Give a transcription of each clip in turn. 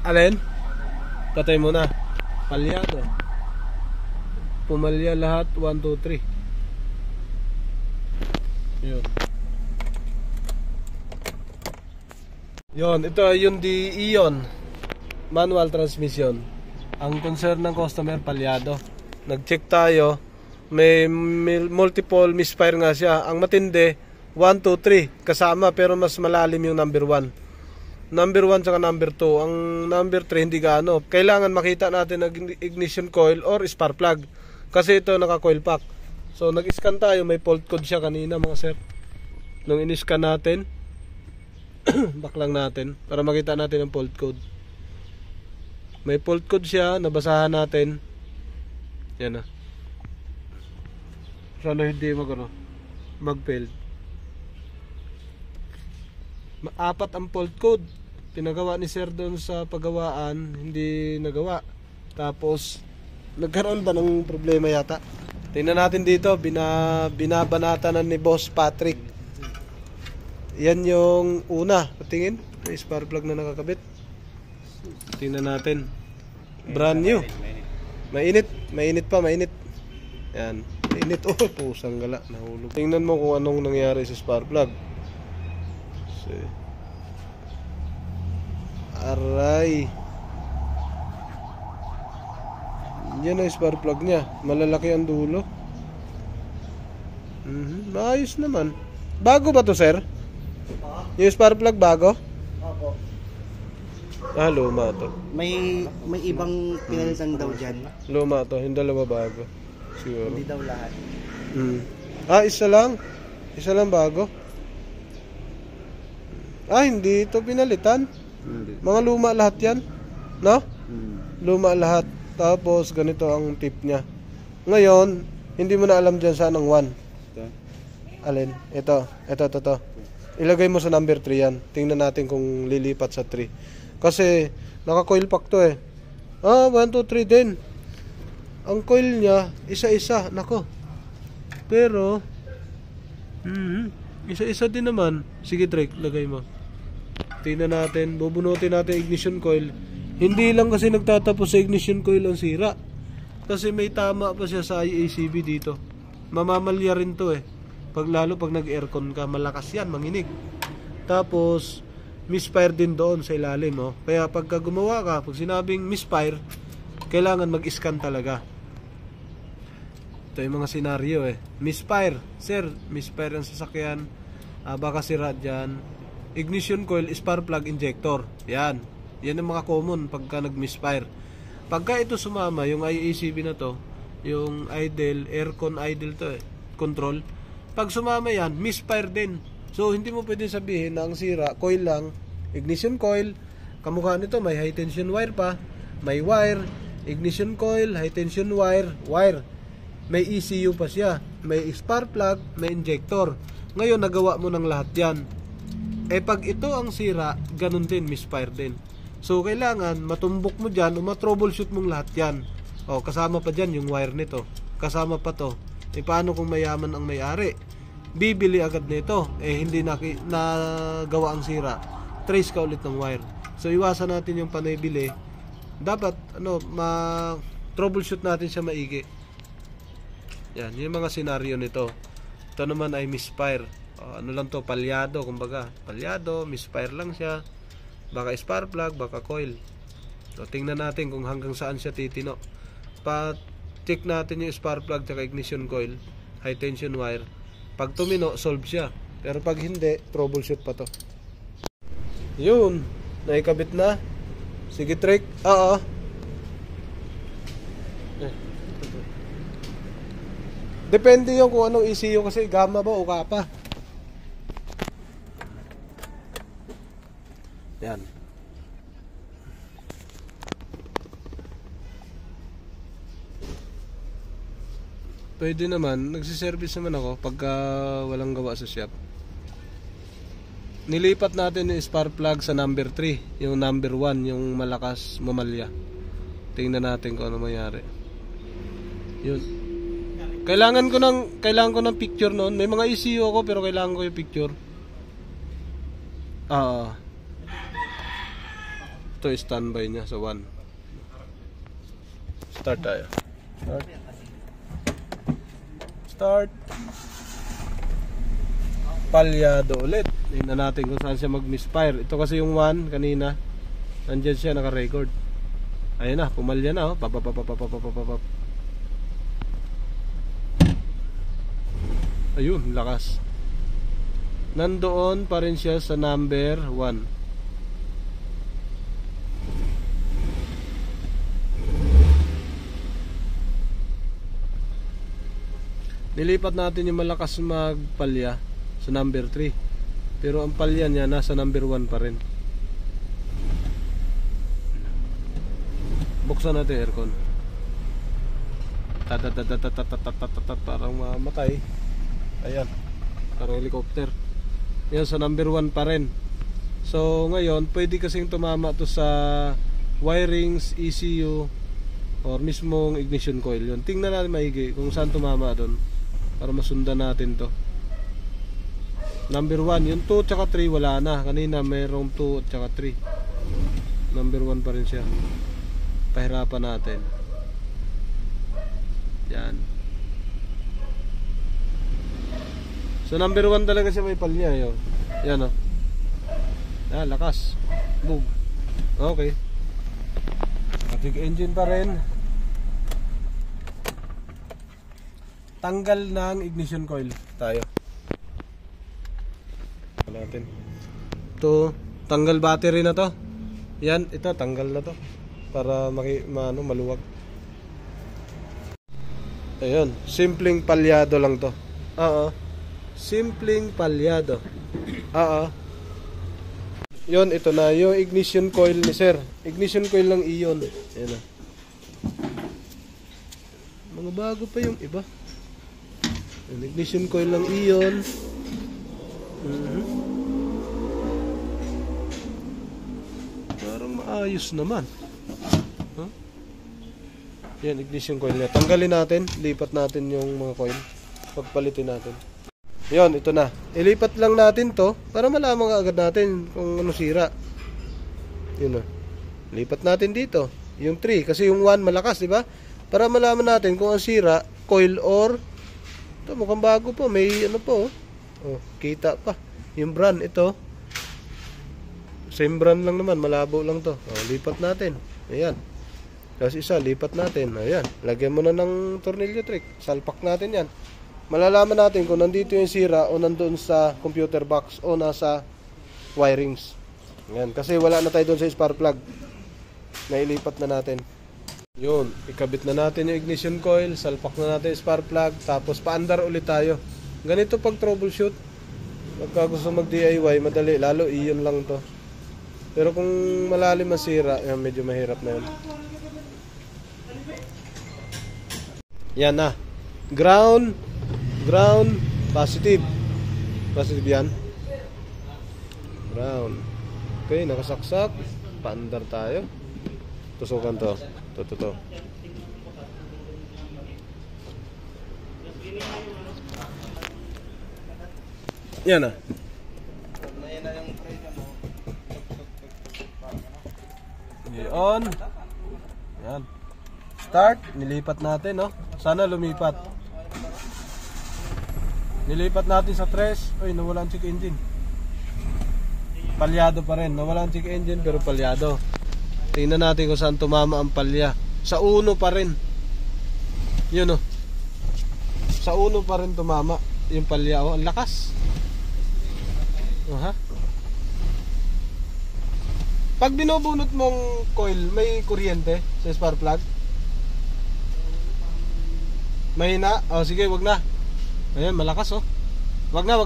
Alin? Patay mo na. Palyado. Pumalya lahat. 1, 2, 3. Yun. Yun. Ito yung Ion manual transmission. Ang concern ng customer, palyado. Nag-check tayo. May multiple misfire nga siya. Ang matindi, 1, 2, 3. Kasama pero mas malalim yung number 1. Number 1 saka number 2. Ang number 3 hindi gaano. Kailangan makita natin ang ignition coil or spark plug. Kasi ito naka-coil pack. So nag-scan tayo. May fault code siya kanina mga sir. Nung in-scan natin, back lang natin para makita natin ang fault code. May fault code siya. Nabasahan natin. Yan na. Sana hindi mag-fail. Apat ang fault code. Pinagawa ni sir doon sa paggawaan, hindi nagawa. Tapos nagkaroon ba ng problema yata? Tingnan natin dito, binabanatan ni Boss Patrick. Yan yung una. Patingin, may spark plug na nakakabit. Tingnan natin. Brand new. Mainit pa. Yan. Mainit. Oh, pusang gala, nahulog. Tingnan mo kung anong nangyari sa spark plug. Aray. Yan ang spark plug niya. Malalaki ang dulo. Maayos naman. Bago ba to sir? Yung spark plug bago? Opo. Luma to. May ibang pinalitan daw dyan. Luma to. Yung dalawa bago. Siguro. Hindi daw lahat. Isa lang. Isa lang bago. Hindi ito pinalitan. Mga luma lahat yan. No? Luma lahat. Tapos ganito ang tip niya. Ngayon, hindi mo na alam dyan saan ang 1. Alin? Ito. Ilagay mo sa number 3 yan. Tingnan natin kung lilipat sa 3. Kasi naka-coil pack to eh. 1, 2, 3 din. Ang coil niya, isa-isa. Nako. Pero, isa-isa din naman. Sige Drake, lagay mo. Tingnan natin, bubunutin natin ignition coil. Hindi lang kasi nagtatapos sa ignition coil ang sira. Kasi may tama pa siya sa IACV dito. Mamamalya rin to eh. Lalo pag nag-aircon ka, malakas yan, manginig. Tapos, misfire din doon sa ilalim. Oh. Kaya pagka gumawa ka, pag sinabing misfire, kailangan mag-scan talaga. Ito yung mga senaryo eh. Misfire. Sir, misfire ang sasakyan. Baka sira dyan. Ignition coil, spark plug, injector. Yan ang mga common pagka nag-misfire. Pagka ito sumama, yung IACV na to, yung idle, aircon idle to control. Pag sumama yan, misfire din. So hindi mo pwedeng sabihin na ang sira, coil lang. Ignition coil, kamukha nito may high tension wire pa, may wire, ignition coil, high tension wire, may ECU pa siya, may spark plug, may injector. Ngayon nagawa mo ng lahat yan. Pag ito ang sira, ganun din, misfire din. So, kailangan matumbok mo dyan o matroubleshoot mong lahat yan. Kasama pa dyan yung wire nito. Kasama pa to. Paano kung mayaman ang may-ari? Bibili agad nito. Hindi nagawa ang sira. Trace ka ulit ng wire. So, iwasan natin yung panay-bili. Dapat, troubleshoot natin siya maigi. Yan, yung mga senaryo nito. Ito naman ay misfire. Ano lang to, palyado, kumbaga palyado, misfire lang siya, baka spark plug, baka coil. So tingnan natin kung hanggang saan siya titino. Pa-check natin yung spark plug at ignition coil, high tension wire. Pag tumino, solve siya. Pero pag hindi, troubleshoot pa to. Yun, naikabit na. Sige Trek. Depende yung kung anong ECU kasi gamma ba o kappa. Yan. Pwede naman, nagsiservice naman ako pagka walang gawa sa shop. Nilipat natin yung spark plug sa number 3, yung number 1, yung malakas mamalya. Tingnan natin kung ano mangyari. Yun. Kailangan ko ng picture noon. May mga ECU ako pero kailangan ko yung picture. Ito standby niya sa 1. Start tayo. Start. Palyado ulit. Tingnan natin kung saan siya mag-misfire. Ito kasi yung 1 kanina. Nandiyan siya naka-record. Ayun na, pumalya na. Papapapapapapapapap. Ayun, lakas. Nandoon pa rin siya sa number 1. Nilipat natin yung malakas magpalya sa number 3. Pero ang palya niya nasa number 1 pa rin. Buksan natin aircon. Parang mamatay. Ayan, parang helicopter. Yan sa number 1 pa rin. So ngayon pwede kasing tumama to sa wirings, ECU, or mismong ignition coil. Yun, tingnan natin maigi kung saan tumama doon para masundan natin to. Number 1, yung 2 tsaka 3 wala na. Kanina mayroong 2 at tsaka 3. Number 1 pa rin siya. Pahirapan natin. Yan. So number 1 talaga siya may palya yun. Yan o. Yan, lakas. Boom. Okay. Matig engine pa rin. Tanggal ng ignition coil tayo. Natin. Ito, tanggal battery na to. Yan, ito tanggal na to para maluwag. Ayun, simpleng palyado lang to. Simpleng palyado. Yun, ito na yung ignition coil ni sir. Ignition coil ng iyon. Ayan na. Mga bago pa yung iba. Yung ignition coil ng iyon. Parang maayos naman. Yan, ignition coil niya. Tanggalin natin, lipat natin yung mga coil. Pagpalitin natin. Yon, ito na. Ilipat lang natin to para malaman agad natin kung ano sira. Yun na. Lipat natin dito. Yung 3 kasi yung 1 malakas, di ba? Para malaman natin kung ang sira, coil or ito mukhang bago po, may ano po. Oh, kita pa. Yung brand ito. Same brand lang naman, malabo lang to. Oh, lipat natin. Ayan. Tapos isa, lipat natin. Ayan. Lagyan mo na ng tornilyo trick. Salpak natin yan. Malalaman natin kung nandito yung sira o nandun sa computer box o nasa wirings. Yan, kasi wala na tayo doon sa spark plug. Nailipat na natin. Yun, ikabit na natin yung ignition coil, salpak na natin yung spark plug, tapos paandar ulit tayo. Ganito pag troubleshoot. Pagka gusto mag DIY, madali, lalo iyon lang to. Pero kung malalim ang sira, yan, medyo mahirap na yun. Yan na. Ground, positive. Positive yan. Ground. Okay, nakasaksak. Paandar tayo. Tusukan to. Ito. Yan na. On. Yan. Start. Nilipat natin, no? Sana lumipat. Nilipat natin sa 3. Uy, nawala ang check engine. Palyado pa rin. Nawala ang check engine pero palyado. Tingnan natin kung saan tumama ang palya. Sa 1 pa rin. Yun o. Sa 1 pa rin tumama yung palya. Oh, ang lakas. Pag binubunot mong coil, may kuryente sa spark plug? Mahina? O sige, wag na. Ayan, malakas oh. Wag na.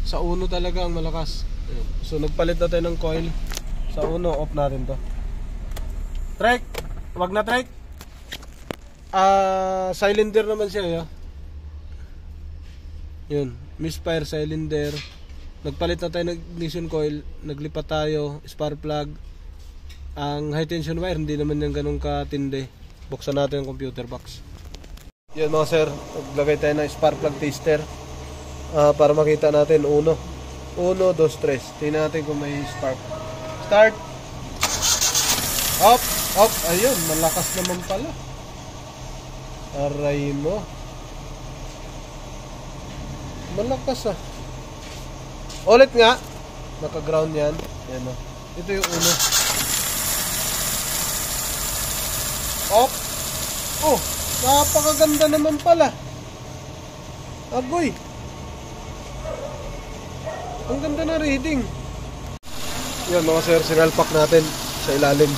Sa 1 talaga ang malakas. Ayan. So nagpalit na tayo ng coil. Sa 1, off natin to. Trek! Wag na trek! Cylinder naman siya. Yun, misfire cylinder. Nagpalit na tayo ng ignition coil. Naglipat tayo, spark plug. Ang high tension wire, hindi naman yan ganun katindi. Buksan natin yung computer box. Yan mga sir, maglagay tayo ng spark plug tester para makita natin. 1, 2, 3. Tingnan natin kung may spark. Start. Up. Ayun, malakas naman pala. Aray mo. Malakas ah. Ulit nga. Naka-ground yan. Yan o. Ito yung 1. Up. Oh, napakaganda naman pala. Agoy. Ang ganda na reading. Yan mga sir, sinalpak natin sa ilalim.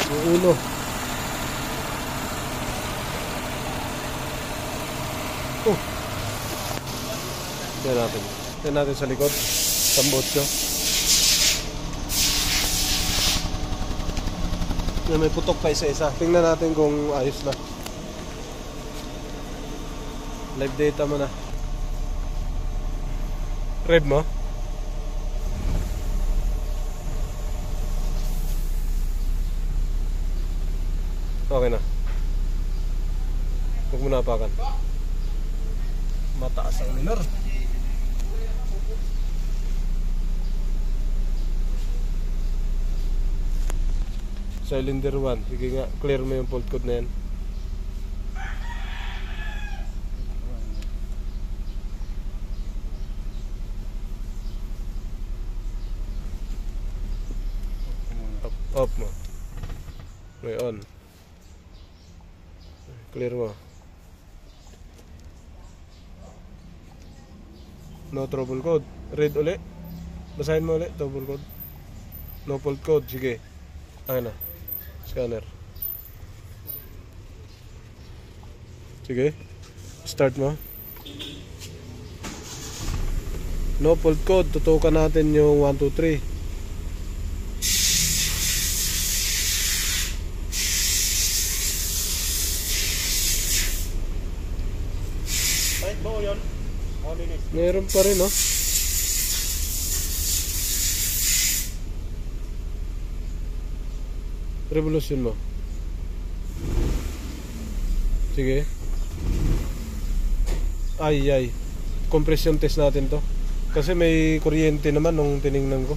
Yung 1. Oh. Yan natin. Yan natin sa likod. Sambotso. Yan, may putok pa isa-isa. Tingnan natin kung ayos na. Live data mo na. Red mo? Okay na. Huwag mo napakan. Mataas ang minor. Cylinder 1. Sige nga, clear mo yung fault code na yan. Off mo. May on. Clear mo. No trouble code. Read uli. Basahin mo uli. Trouble code. No fault code. Sige. Ayan na. Scanner. Sige. Start mo. No fault code. Tutukan natin yung 1, 2, 3. Kahit buo yun. Meron pa rin, no? Revolution mo. Sige. Ay. Compression test natin to. Kasi may kuryente naman nung tiningnan ko.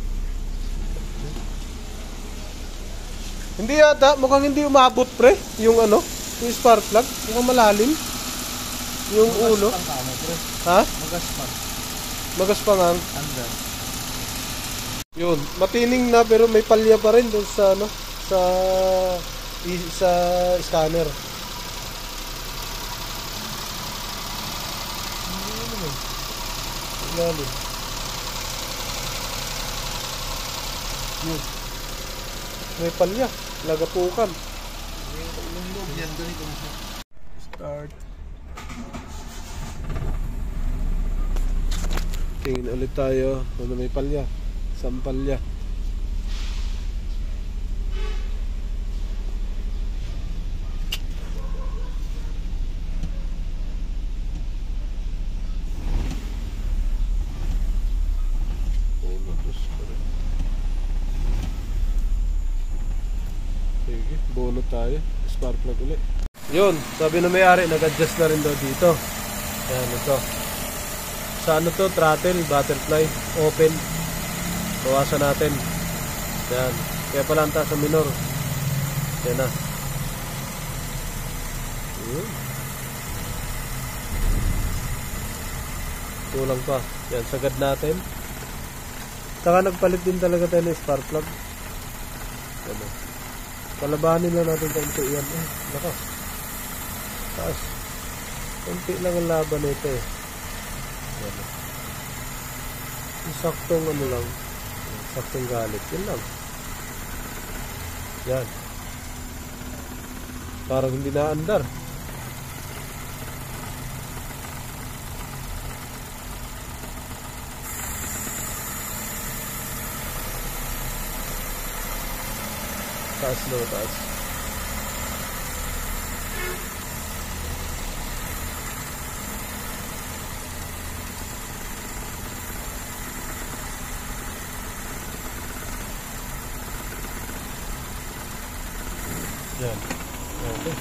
Hindi yata. Mukhang hindi umabot pre. Yung ano. Yung spark plug. Mukhang malalim. Yung ulo. Ha? Magaspang ang under. Yun. Matining na pero may palya pa rin doon sa ano. Sa scanner. Lalim. Yun. May palya. Lagapukan. Start. Tingin ulit tayo kung may palya. Isang palya. Sige, bono tayo. Spark plug ulit. Yun, sabi na may-ari, nag-adjust na rin daw dito. Ayan, ito. Sa ano to, throttle, butterfly, open. Bawasan natin. Ayan. Kaya pala ang taas sa minor. Ayan na. Kulang pa. Yan, sagad natin. Saka nagpalit din talaga tayo ng spark plug. Yan o. Palabanin lang natin konti yan. Naka. Taas. Konti lang ang laban nito eh. Yan o. Saktong ano lang. Saktong galit. Yan lang. Yan. Parang hindi naandar. Taas na, taas. Yan. Okay.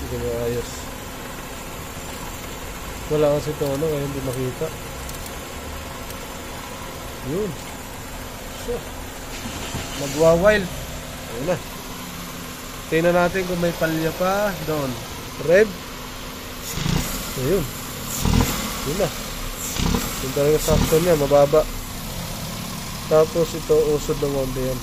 Hindi mo ayos. Wala kasi ito ano, kaya hindi makita. Yun. So, magwa-wild. Ayun na. Tingnan natin kung may palya pa doon. Red. Ayun. Yun na. Yung talaga sakto niya, mababa. Tapos ito, usod ng onde yan.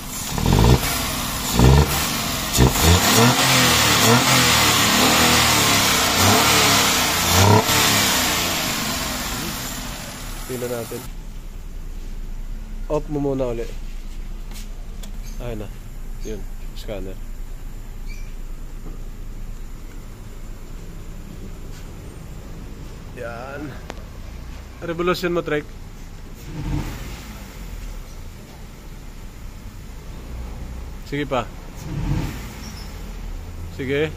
Tingnan natin. Off mo muna ulit. Ayun na. Yun, scanner. Yan. Revolution mo, Trek. Sige pa. Sige.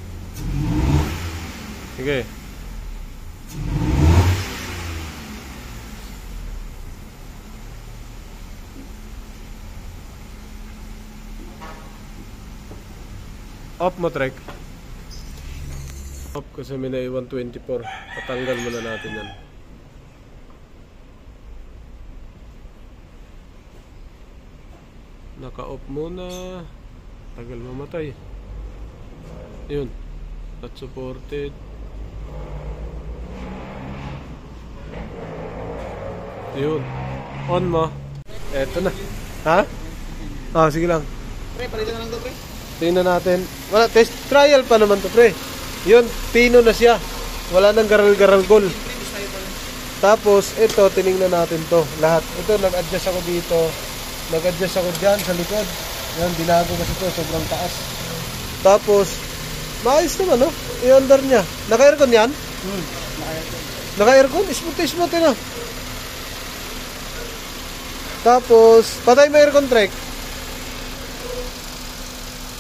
Sige. Off mo, Trek. Off kasi may naiwan 24. Patanggal muna natin yan. Naka-off muna. Tagal mamatay. Yun. Not supported. Yun. On mo. Eto na. Ha? Ah, sige lang. Pre, palitan na lang to, pre. Tingnan natin. Wala, test trial pa naman to, pre. Yun, pino na siya. Wala nang garal-garal goal. Tapos, ito, tiningnan natin to. Lahat. Ito, nag-adjust ako dito. Nag-adjust ako dyan sa likod. Yan, binago kasi to. Sobrang taas. Tapos, maayos naman, no? I-under niya. Naka-aircon yan? Naka-aircon. Naka-aircon? Smooth na. Tapos, patay mo aircon, Trek.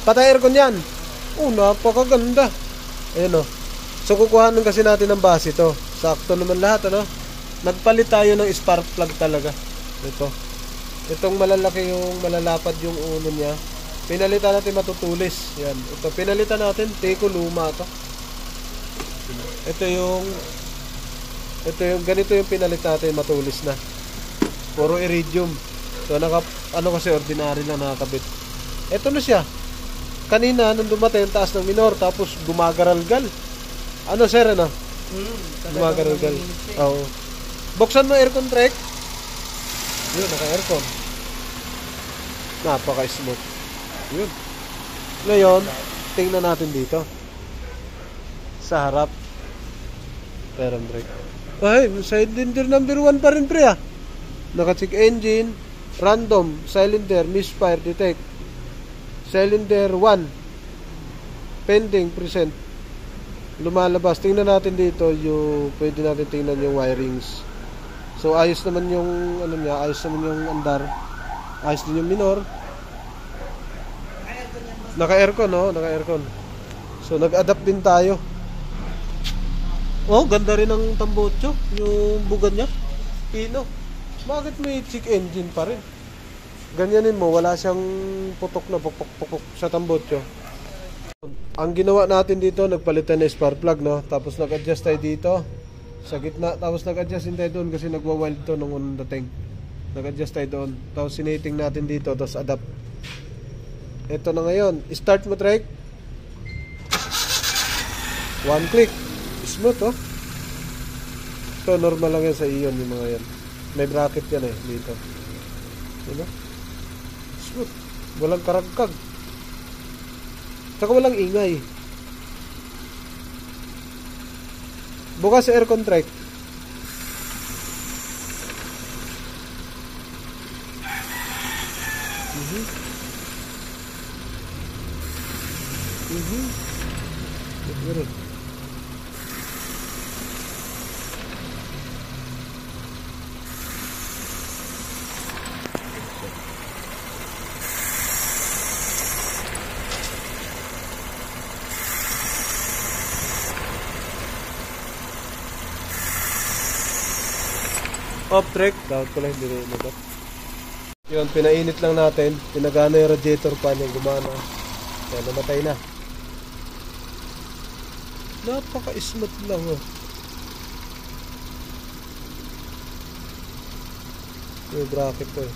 Patay aircon yan. Oh, napakaganda. Ayan o. So, kukuhanin kasi natin ng base to. Sakto naman lahat, ano? Nagpalit tayo ng spark plug talaga. Ito. Itong malalaki yung malalapad yung uno niya. Pinalitan natin matutulis. Yan. Ito, pinalitan natin. Teko luma to. Ito yung ganito yung pinalit natin, matulis na. Puro iridium. So, ano kasi ordinary lang nakakabit. Ito na siya. Kanina, nung dumatay yung taas ng minor, tapos gumagaralgal. Ano, sir, ano? Gumagaralgal. Oo. Buksan mo aircon, Trek. Yun, naka-aircon. Napaka-smooth. Yun. Ngayon, tingnan natin dito. Sa harap. Perang brake. Ay, cylinder number 1 pa rin, pre, ah. Naka-check engine, random, cylinder, misfire, detect. Cylinder 1 pending, present. Lumalabas. Tingnan natin dito yung pwede natin tingnan yung wirings. So ayos naman yung ano niya, ayos naman yung andar. Ayos din yung minor. Naka-aircon, no? Naka-aircon. So nag-adapt din tayo. Oh, ganda rin ng tambocho, yung bugan niya. Pino. Bakit may check engine pa rin? Ganyanin mo, wala siyang putok na pukpok sa tambocho. Ang ginawa natin dito, nagpalitan na spark plug, no? Tapos nag-adjust tayo dito sa gitna, tapos nag-adjust din tayo doon kasi nagwa-wild to nung unang dating. Nag-adjust tayo doon. Tapos sinating natin dito, tapos adapt. Ito na ngayon. Start mo, Trek. One click. Smooth, oh. Ito, normal lang yan sa iyon, yung mga yan. May bracket yan eh, dito. Diba? Smooth. Walang karagkag. Saka walang ingay. Bukas sa aircon, Trek. Ganun. Off track, dapat pala hindi rin ito. Yun, pinainit lang natin, pinagana yung radiator pa niya, gumana. Kaya namatay na. Napaka-smooth lang oh. Yung bracket ko eh.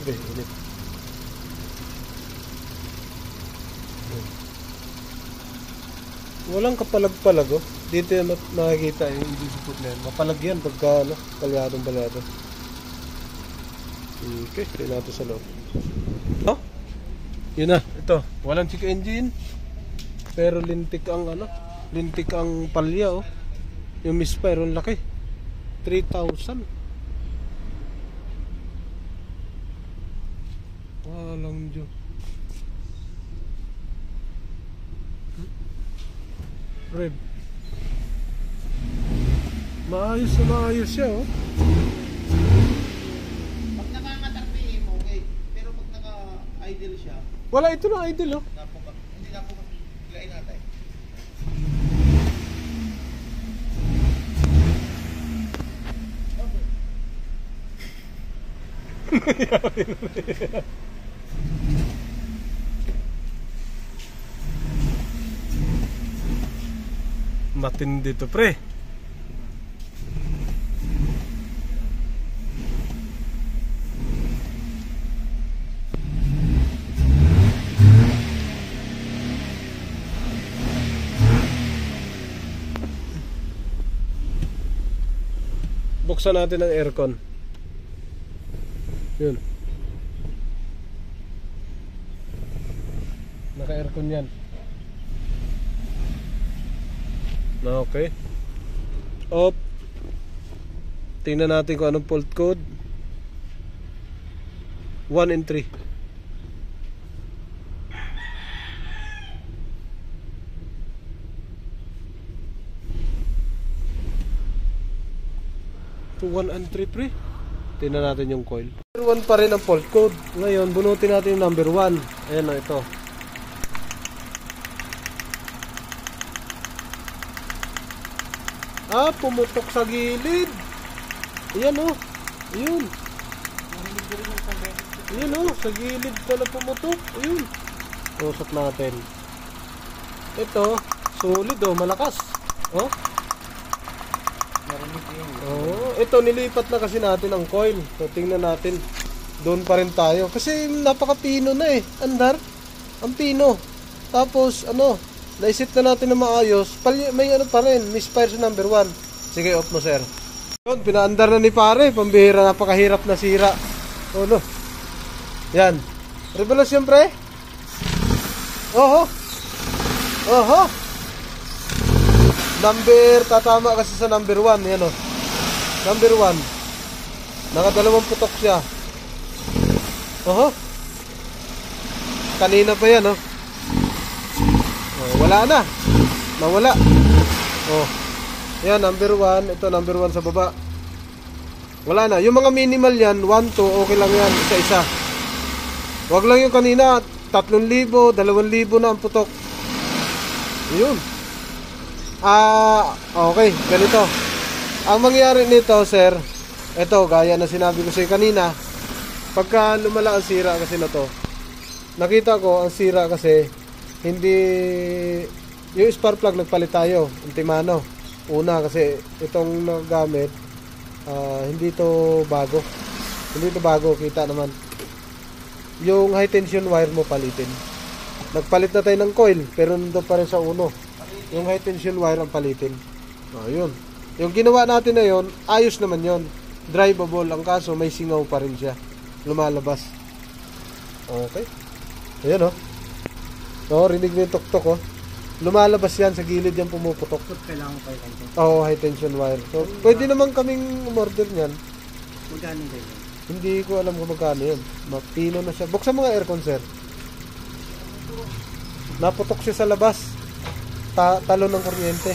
Okay, init. Walang kapalag-palag oh. Dito yung nakikita yung hindi support na yan. Mapalag yan pagka ano, balyadong-balyado. Okay, tingnan natin sa loob. Oh? Yun na, ito. Walang check engine. Pero lintik ang ano, lintik ang palya oh. Yung misfire, ang laki. 3,000. Walang Diyo. Red. Maayos na maayos siya oh. Pag nakatakbi mo, okay. Pero pag naka-idle siya, Wala, ito na idle oh. hindi na po kilain natin. Matindi to pre. Buksan natin ang aircon. Yun. Naka-aircon yan. Okay. Off. Tingnan natin kung anong fault code. 1 and 3. To 1 and 3 pre. Tingnan natin yung coil. Number 1 pa rin ang fault code. Ngayon, bunutin natin yung number 1. Ayan o, ito. Pumutok sa gilid. Ayan o. Ayun. Ayan o, sa gilid pala pumutok. Ayun. Usap natin. Ito, solid o, malakas. O. Oh, ito nilipat na kasi natin ang coil. So tingnan natin. Doon pa rin tayo kasi napaka-pino na eh. Andar. Ang pino. Tapos ano, naisip na natin na maayos. May ano pa rin, misfire sa number 1. Sige, off mo sir. Yun, pinaandar na ni pare. Pambihira, napakahirap na sira. Oh no. Yan. Revolusyon pre. Oho. Oho. Number, tatama kasi sa number 1. Yan o. Number 1. Nakadalawang putok siya. Oho. Kanina pa yan o. Oh, wala na. Nawala. Oh. Yan, number 1. Ito, number 1 sa baba. Wala na. Yung mga minimal yan, 1, 2, okay lang yan. Isa-isa. Wag lang yung kanina. 3,000, 2,000 na ang putok. Yun. Okay, ganito. Ang mangyayari nito, sir, ito, gaya na sinabi ko sa'yo kanina, pagka lumala ang sira kasi na to, nakita ko, ang sira kasi, hindi, yung spark plug nagpalit tayo, ultimano. Una, kasi itong nagamit, hindi to bago. Hindi to bago, kita naman. Yung high tension wire mo palitin. Nagpalit na tayo ng coil, pero nandun pa rin sa uno. Yung high tension wire ang palitin. Yun. Yung ginawa natin na yun, ayos naman yun. Drivable. Ang kaso, may singaw pa rin siya. Lumalabas. Okay. Ayan rinig mo yung tok-tok Lumalabas yan. Sa gilid yan pumuputok. Kailangan pa yun. Oo, high tension wire. So, pwede naman kaming umorder niyan. Magkano kayo? Hindi ko alam kung magkano yun. Mapino na siya. Buksan mga aircon, sir. Naputok siya sa labas. Talon ng kuryente.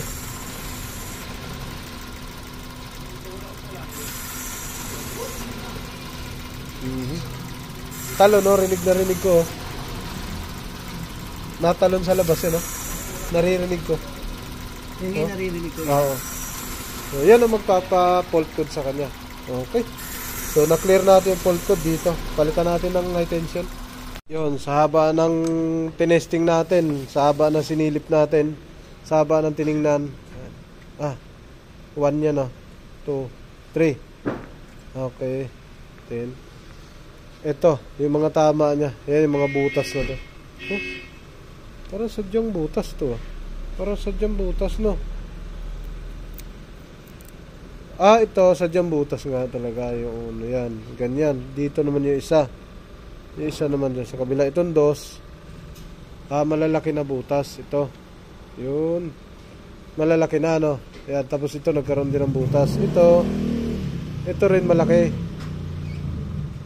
Talon, rinig na rinig ko. Natalon sa labas yun, naririnig ko. Hindi naririnig ko. Oo. So, yan ang magpapa-fault code sa kanya. Okay. So, na-clear natin yung fault code dito. Palitan natin ng high tension. Yun, sa haba ng tinesting natin, sa haba ng sinilip natin, sa haba ng tiningnan. 1 yan 2, 3. Okay. 10. Ito, yung mga tama niya. Yan yung mga butas na to. Parang sadyang butas to. Parang sadyang butas, no? Ito, sadyang butas nga talaga yung uno. Yan, ganyan. Dito naman yung isa. Yung isa naman dyan sa kabila. Itong dos. Malalaki na butas. Ito. Yun. Malalaki na, no? Yan, tapos ito, nagkaroon din ng butas. Ito rin malaki.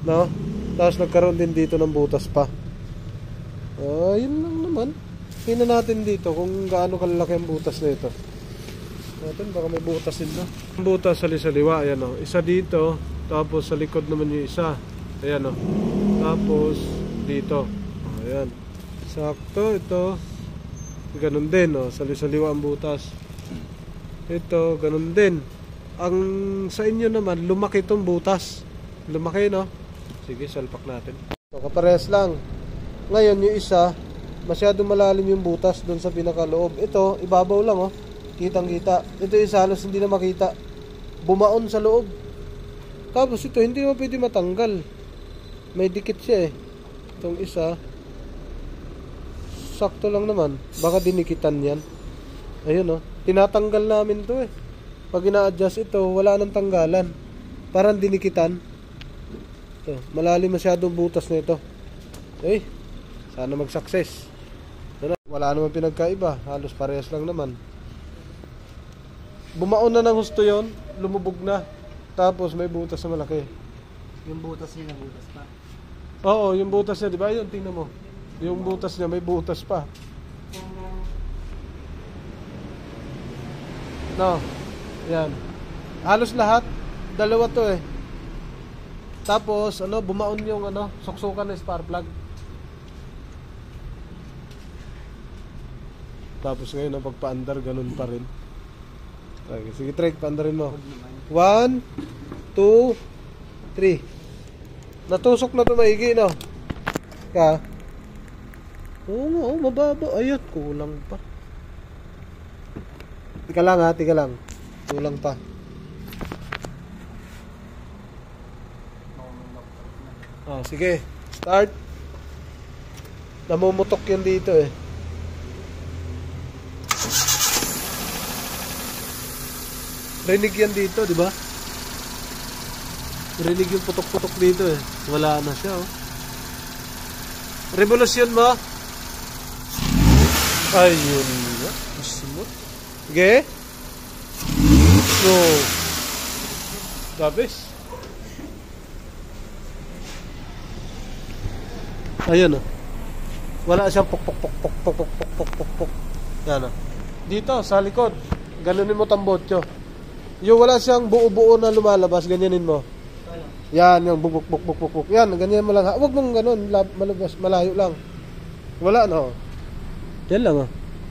No? Tapos nagkaroon din dito ng butas pa. Yun lang naman. Tingnan natin dito kung gaano kalalaki ang butas na ito. Natin, baka may butas din na. Ang butas sa lisaliwa, ayan o. Isa dito, tapos sa likod naman yung isa. Ayan o. Tapos dito. Ayan. Sakto, ito. Ganun din o. Sa lisaliwa ang butas. Ito, ganun din. Ang sa inyo naman, lumaki itong butas. Lumaki, no? Sige, salpak natin. So, kaparehas lang. Ngayon, yung isa, masyadong malalim yung butas doon sa pinakaloob. Ito, ibabaw lang, oh. Kitang-kita. Ito isa, halos hindi na makita. Bumaon sa loob. Tapos ito, hindi naman pwede matanggal. May dikit siya, eh. Itong isa, sakto lang naman. Baka dinikitan yan. Ayun, oh. Tinatanggal namin to, eh. Pag ina-adjust ito, wala nang tanggalan. Parang dinikitan. Ito, malalim masyadong butas na ito. Sana mag-success. Wala naman pinagkaiba. Halos parehas lang naman. Bumaon na ng husto yon, lumubog na. Tapos may butas na malaki. Yung butas niya, butas pa. Oo, yung butas niya, di ba? Yun, tingnan mo. Yung butas niya, may butas pa. No. Yan. Halos lahat. Dalawa to, eh. Tapos, bumaon yung, suksukan ng spark plug. Tapos ngayon, pagpa-andar, ganun pa rin. Okay, sige, Trek, pa-andarin mo. 1, 2, 3. Natusok na ito maigi, no? Oo, mababa. Ayun, kulang pa. Tika lang, ha? Tika lang. Kulang pa. Sige. Start. Namumutok yan dito, eh. Rinig yan dito, di ba? Rinig yung putok-putok dito, eh. Wala na siya, oh. Revolusyon mo. Ayun nga. Smooth. Sige. No. Dabis. Ayun, oh. Wala siyang pok. Yan, oh. Dito, sa likod. Ganunin mo tambotyo. Yung wala siyang buo-buo na lumalabas, ganyanin mo. Yan, yung buk. Yan, ganyan mo lang. Huwag mong ganun, malabas, malayo lang. Wala, no? Yan lang, oh.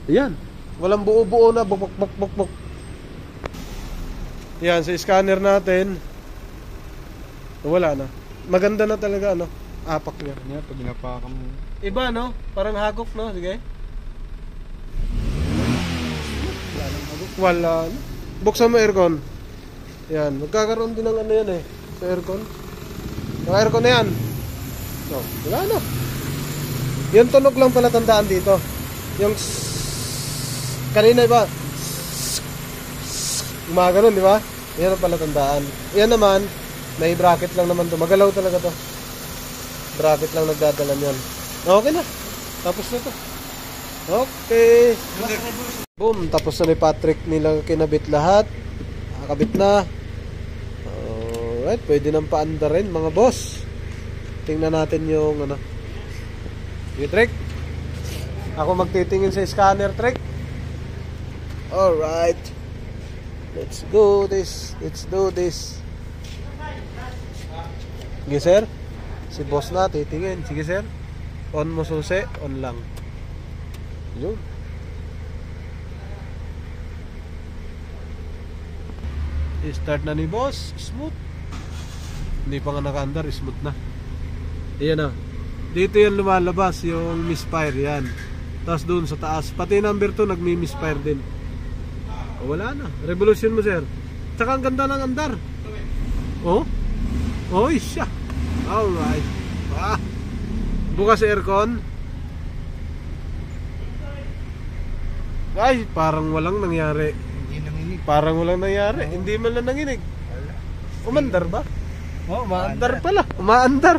Yan. Walang buo-buo na, buk. Yan, sa scanner natin, wala na. Maganda na talaga, apak niya. Yan, pag napakan mo. Iba, no? Parang hagok, no? Sige. Wala. Buksan mo aircon. Yan. Magkakaroon din ng yan, eh. Sa aircon. Yung aircon na yan. No, wala na. Yung tunog lang pala tandaan dito. Yung kanina, iba. Gumaganon, di ba? Yan ang pala tandaan. Yan naman, may bracket lang naman to. Magalaw talaga to. Bracket lang nagdadala yan. Okay na. Tapos na to. Okay. Boom. Tapos na ni Patrick nilang kinabit lahat. Nakakabit na. Alright. Pwede nang paanda rin mga boss. Tingnan natin yung Sige, Trek. Ako magtitingin sa scanner, Trek. Alright. Let's do this. Sige, sir. Si boss na titingin. Sige, sir. On mo susi. On lang. Yun. I-start na ni boss. Smooth. Hindi pa nga naka-andar. Smooth na. Ayan na. Dito yan lumalabas yung misfire yan. Tapos doon sa taas. Pati number 2 nagmi-misfire din. O, wala na. Revolution mo, sir. Tsaka ang ganda ng andar. Oh? Oy, siya. Alright. Bukas aircon. Ay, parang walang nangyari. Hindi nanginig. Parang walang nangyari. Hindi man lang nanginig. Umandar ba? Oh, umaandar pala. Umaandar.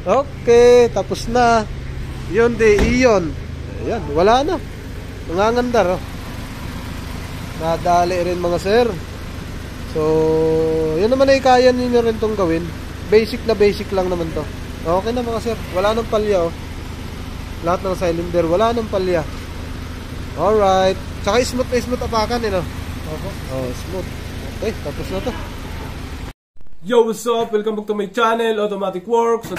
Okay, tapos na. Yun, iyon. Ayan, wala na. Nangangandar, oh. Nadali rin mga sir. So, yun naman ay kaya ninyo rin tong gawin. Basic na basic lang naman to. Okay na mga sir. Wala nang palya, oh. Lahat ng cylinder, wala nang palya. Alright. Tsaka smooth na smooth apakan, no? Oh, smooth. Okay, tapos na to. Yo, what's up? Welcome back to my channel, Automatic Works.